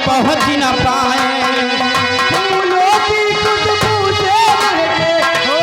पहुंच न पाए। फूलों की खुशबू से महके हो,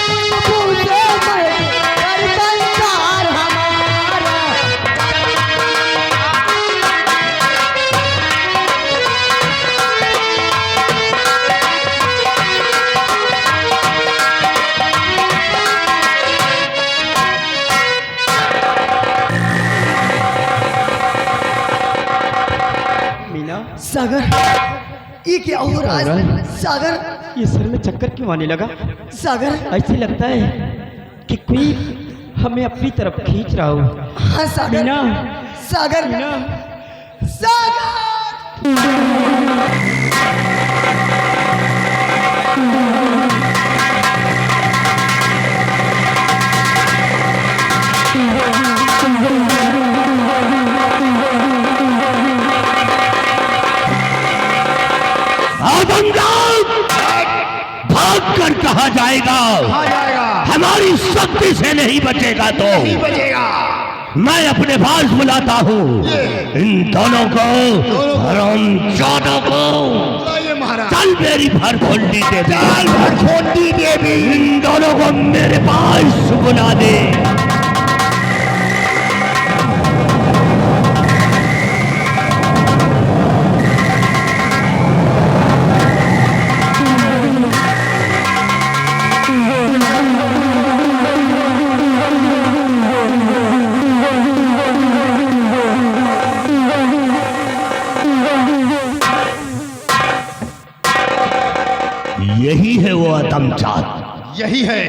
खुशबू से महके हर संसार हमारा। मीना, सागर, ये क्या हो रहा है सागर? ये सर में चक्कर क्यों आने लगा? सागर, ऐसे लगता है कि कोई हमें अपनी तरफ खींच रहा हो। हाँ सागर, मीना, सागर, मीना, सागर। भाग कर कहा जाएगा? आ जाएगा, हमारी शक्ति से नहीं बचेगा तो नहीं बचेगा। मैं अपने पास बुलाता हूँ इन दोनों को, हरामजादों को। ये महाराज, चल मेरी भरखोंडी देवी, भरखोंडी देवी, इन दोनों को मेरे पास बुला दे। यही है वो आदमजात, यही है।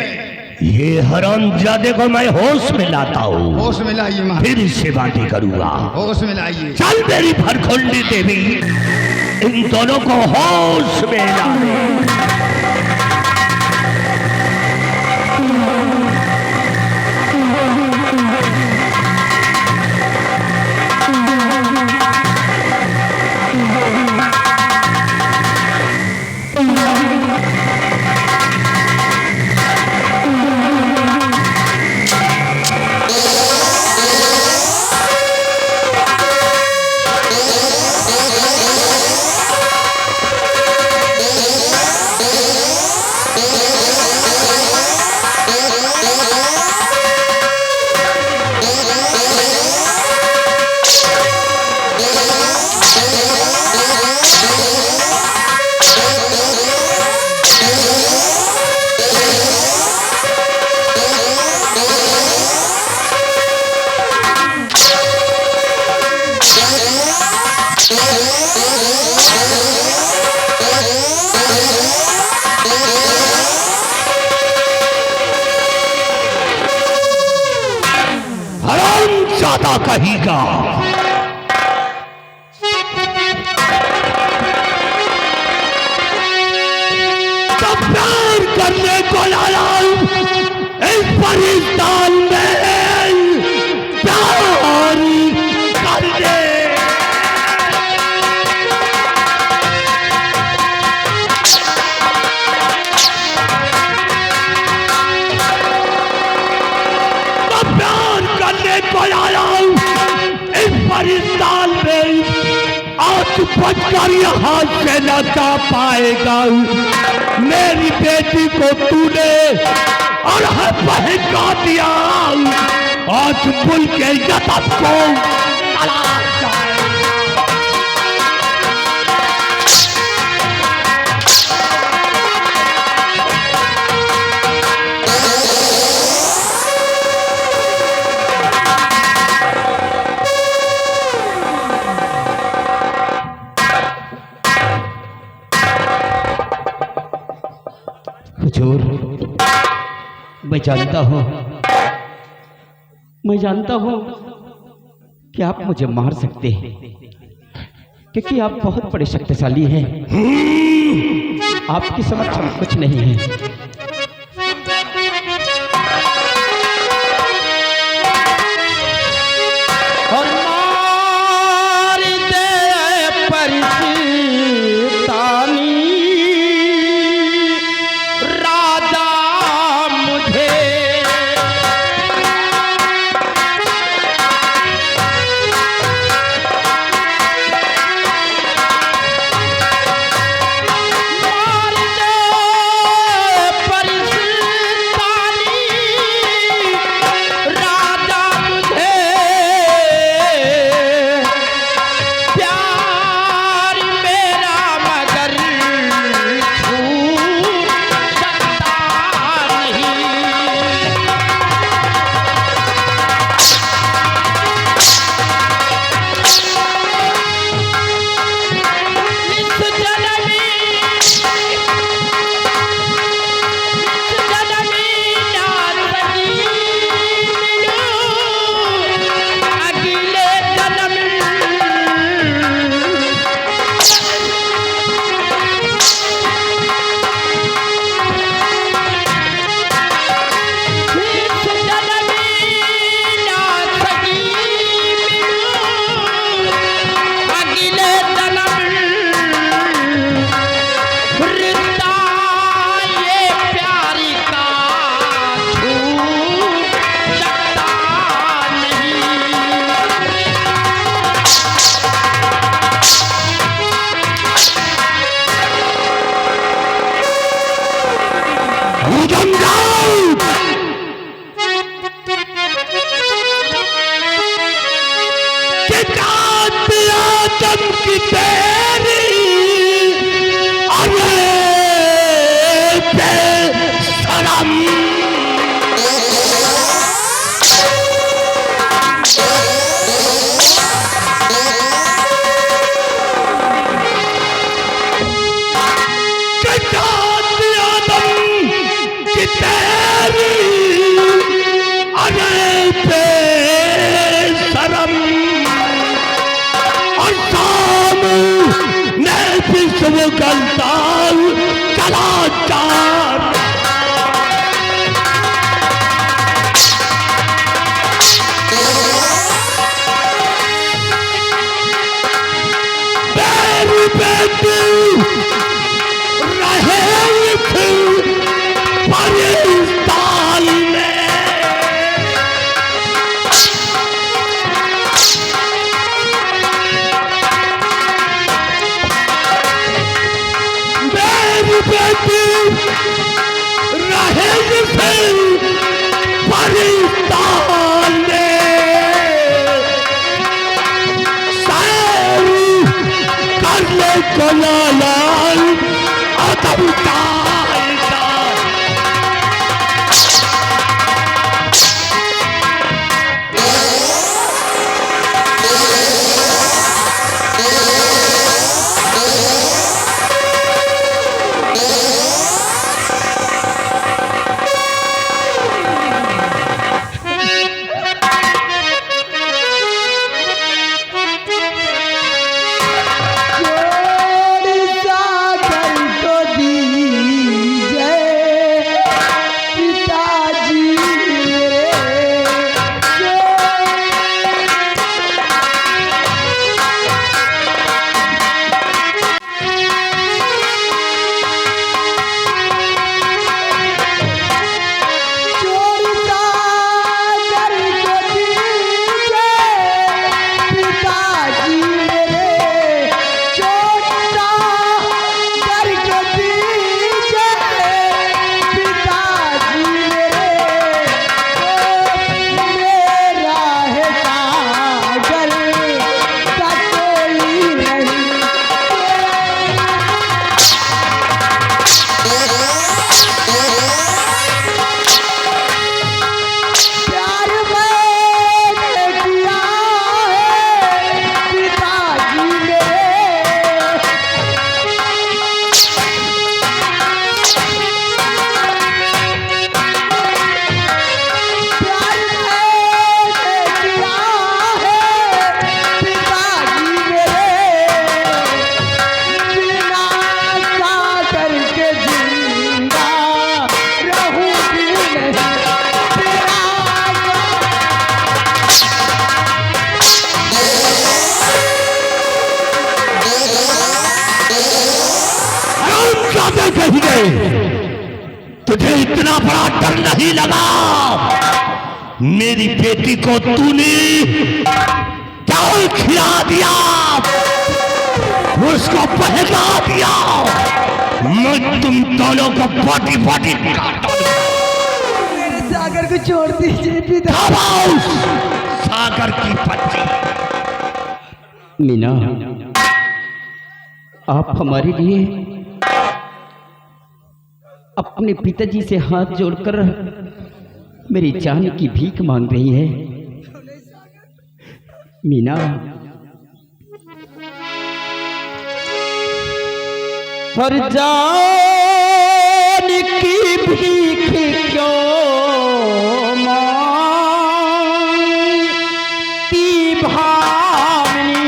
ये हरामजादे को मैं होश में लाता हूँ, होश में लाइए महाराज, फिर इससे बातें करूंगा। होश में लाइए। चल मेरी भरखोंडी देवी, इन दोनों को होश में ला दे। हरामजादा कहीगा, तो प्यार करने को लाला इस पाकिस्तान में प्यार कर दे। इस पाकिस्तान में आज बचकर यहाँ से न जा पाएगा। मेरी बेटी को तूने और बहका दिया, आज मुल्क के यतत को तलाश जाएगा। हुजूर, मैं जानता हूँ कि आप मुझे मार सकते हैं, क्योंकि आप बहुत बड़े शक्तिशाली हैं। आपके समक्ष हम कुछ नहीं है। कसम की तेरी अरे बेशरम वो गलताल चला चार मेरी बेटी रहे पाकिस्तान में बेटी रहे पाकिस्तान में सारी कर ले कोलालाल आदम तुझे इतना बड़ा डर नहीं लगा? मेरी बेटी को तूने क्या खिला दिया, उसको बहका दिया। मैं तुम दोनों को पाटी पाटी मेरे सागर को छोड़ दीजिए पिता। सागर की पत्नी मीना, आप हमारे लिए अपने पिताजी से हाथ जोड़कर मेरी जान की भीख मांग रही है। मीना, हर जान की भीख क्यों मांगती भावनी,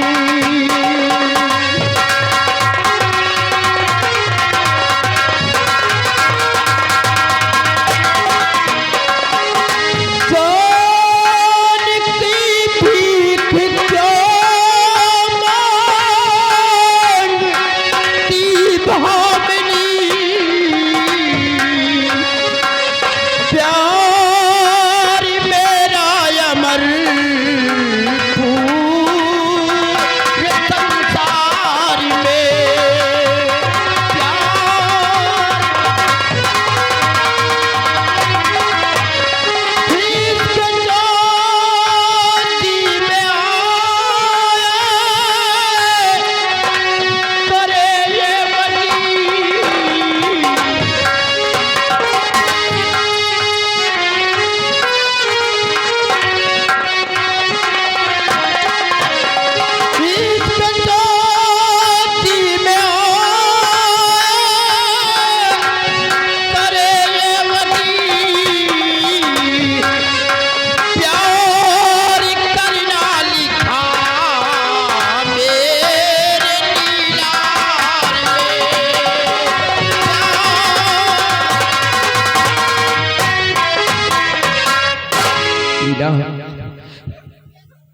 मीना,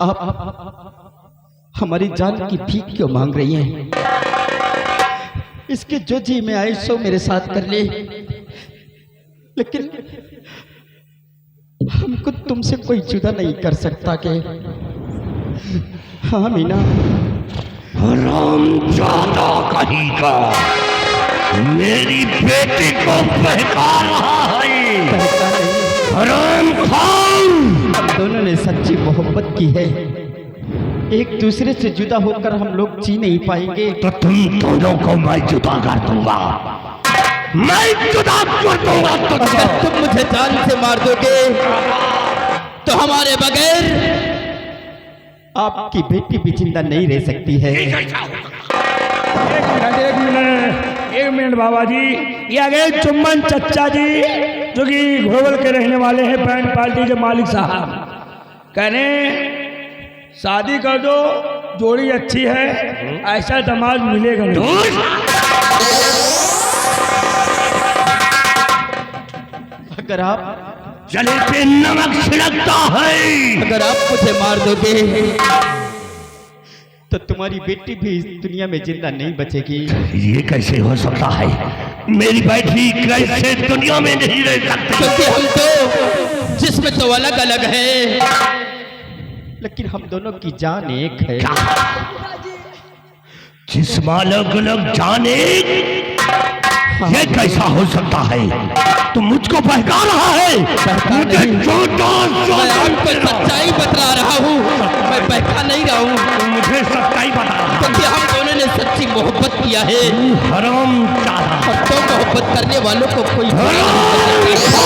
आप हमारी जान की भीख क्यों मांग रही हैं? इसके जो जी में आए सो मेरे साथ कर ले, लेकिन हमको तुमसे कोई जुदा नहीं कर सकता के? हाँ मीना। हरामजादा कहीं का मेरी बेटी को बहका रहा है। हराम खान, हम दोनों ने सच्ची मोहब्बत की है, एक दूसरे से जुदा होकर हम लोग जी नहीं पाएंगे। तो तुम दोनों को मैं जुदा कर दूंगा, मैं जुदा कर दूंगा तुझको। अगर तुम मुझे जान से मार दोगे तो हमारे बगैर आपकी बेटी भी जिंदा नहीं रह सकती है। एक मिनट बाबा जी, ये आ गए चुम्बन चच्चा जी, जो कि घोवल के रहने वाले हैं, बैंड पार्टी के मालिक साहब। कहने शादी कर दो, जोड़ी अच्छी है, ऐसा दामाद मिलेगा नहीं। अगर आप जले पे नमक छिड़कता है, अगर आप मुझे मार दोगे तो तुम्हारी बेटी भी इस दुनिया में जिंदा नहीं बचेगी। ये कैसे हो सकता है? मेरी बेटी कैसे दुनिया में नहीं रह सकती? क्योंकि हम तो जिसमें तो अलग अलग है, लेकिन हम दोनों की जान एक है। जिस्म अलग अलग जाने, ये कैसा हो सकता है? तुम मुझको बहका रहा है। मुझे मैं आपको सच्चाई बतला रहा हूँ, मैं बहका नहीं रहा हूँ। मुझे सच्चाई बता रहा है। क्योंकि हम दोनों ने सच्ची मोहब्बत किया है। हरामजादा, और तो मोहब्बत करने वालों को कोई बुरा नहीं कर सकता।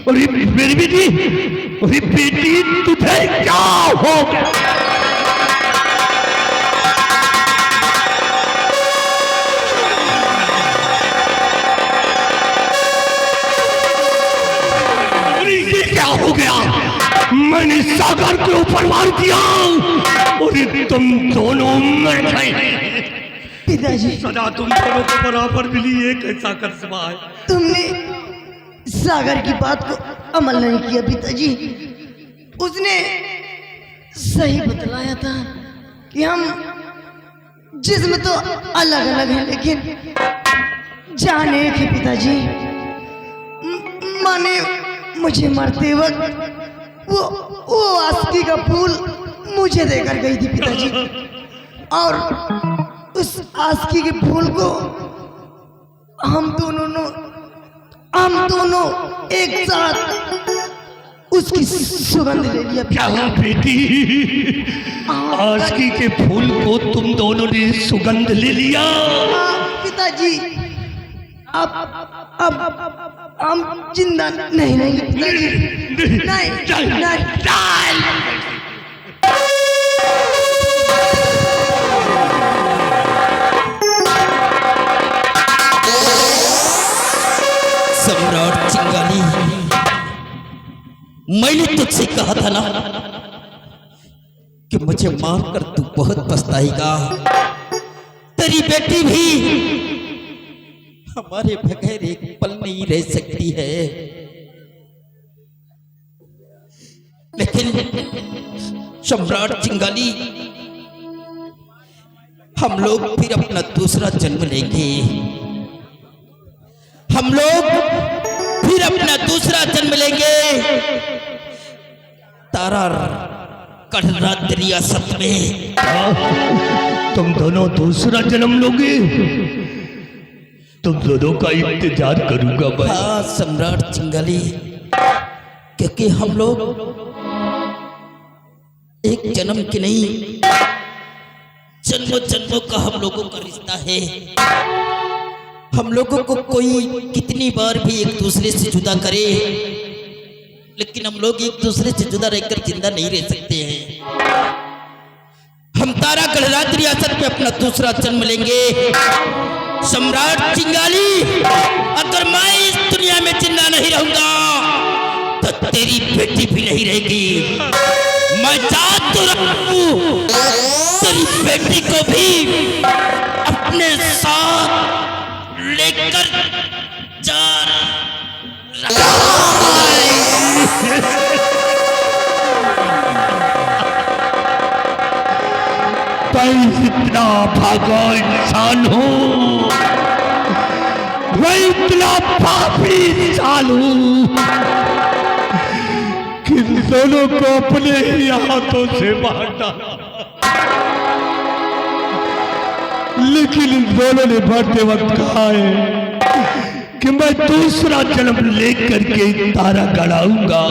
अरे मेरी बेटी, अरे बेटी तुझे क्या हो गया? अरे ये क्या हो गया? मैंने सागर के ऊपर मार दिया और तुम दोनों मर गए। पिताजी, सदा तुम दोनों को बराबर मिली, ये कैसा कर्तव्य है? तुमने सागर की बात को अमल नहीं किया पिताजी। उसने सही बतलाया था कि हम जिस्म तो अलग अलग हैं, लेकिन जान एक है पिताजी। माने मुझे मरते वक्त वो आस्की का फूल मुझे देकर गई थी पिताजी, और उस आस्की के फूल को हम दोनों एक साथ उसकी सुगंध ले लिया। क्या बेटी, आस्की के फूल को तुम दोनों ने सुगंध ले लिया? पिताजी, अब हम जिंदा नहीं रहेंगे पिताजी। नहीं। सम्राट चिंगारी, मैंने तुझसे कहा था ना कि मुझे मारकर तू बहुत पछताएगा। तेरी बेटी भी हमारे बगैर एक पल नहीं रह सकती है। लेकिन सम्राट चिंगारी, हम लोग फिर अपना दूसरा जन्म लेंगे। हम लोग फिर अपना दूसरा जन्म लेंगे तारा कड़रात रियासत में। तुम दोनों दूसरा जन्म लोगे? तुम दोनों का इंतजार करूंगा भाई। हाँ सम्राट चिंगाली, क्योंकि हम लोग एक जन्म की नहीं जन्मों जन्मों का हम लोगों का रिश्ता है। हम लोगों को कोई कितनी बार भी एक दूसरे से जुदा करे, लेकिन हम लोग एक दूसरे से जुदा रहकर जिंदा नहीं रह सकते हैं। हम तारा गढ़रात रियासत में अपना दूसरा जन्म लेंगे। सम्राट चिंगाली, अगर मैं इस दुनिया में जिंदा नहीं रहूंगा तो तेरी बेटी भी नहीं रहेगी। मैं चाहता तो रहूं, तेरी बेटी को भी अपने साथ लेकर जा मैं इतना भागा इंसान हूँ, मैं इतना पापी इंसान हूँ कि इन दोनों को अपने ही हाथों से मार डाला। लेकिन इन दोनों ने मरते वक्त कहा है कि मैं दूसरा जन्म लेकर के तारा गड़ाऊंगा,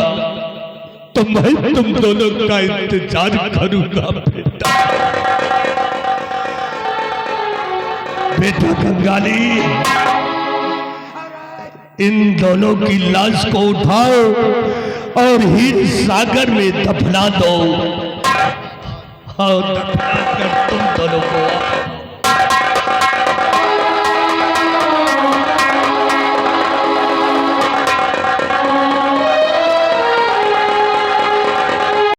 तो मैं तुम दोनों का इंतजार करूंगा बेटा। बेटा कंगाली, इन दोनों की लाश को उठाओ और हिंद सागर में दफना दो। और दफना कर तुम दोनों को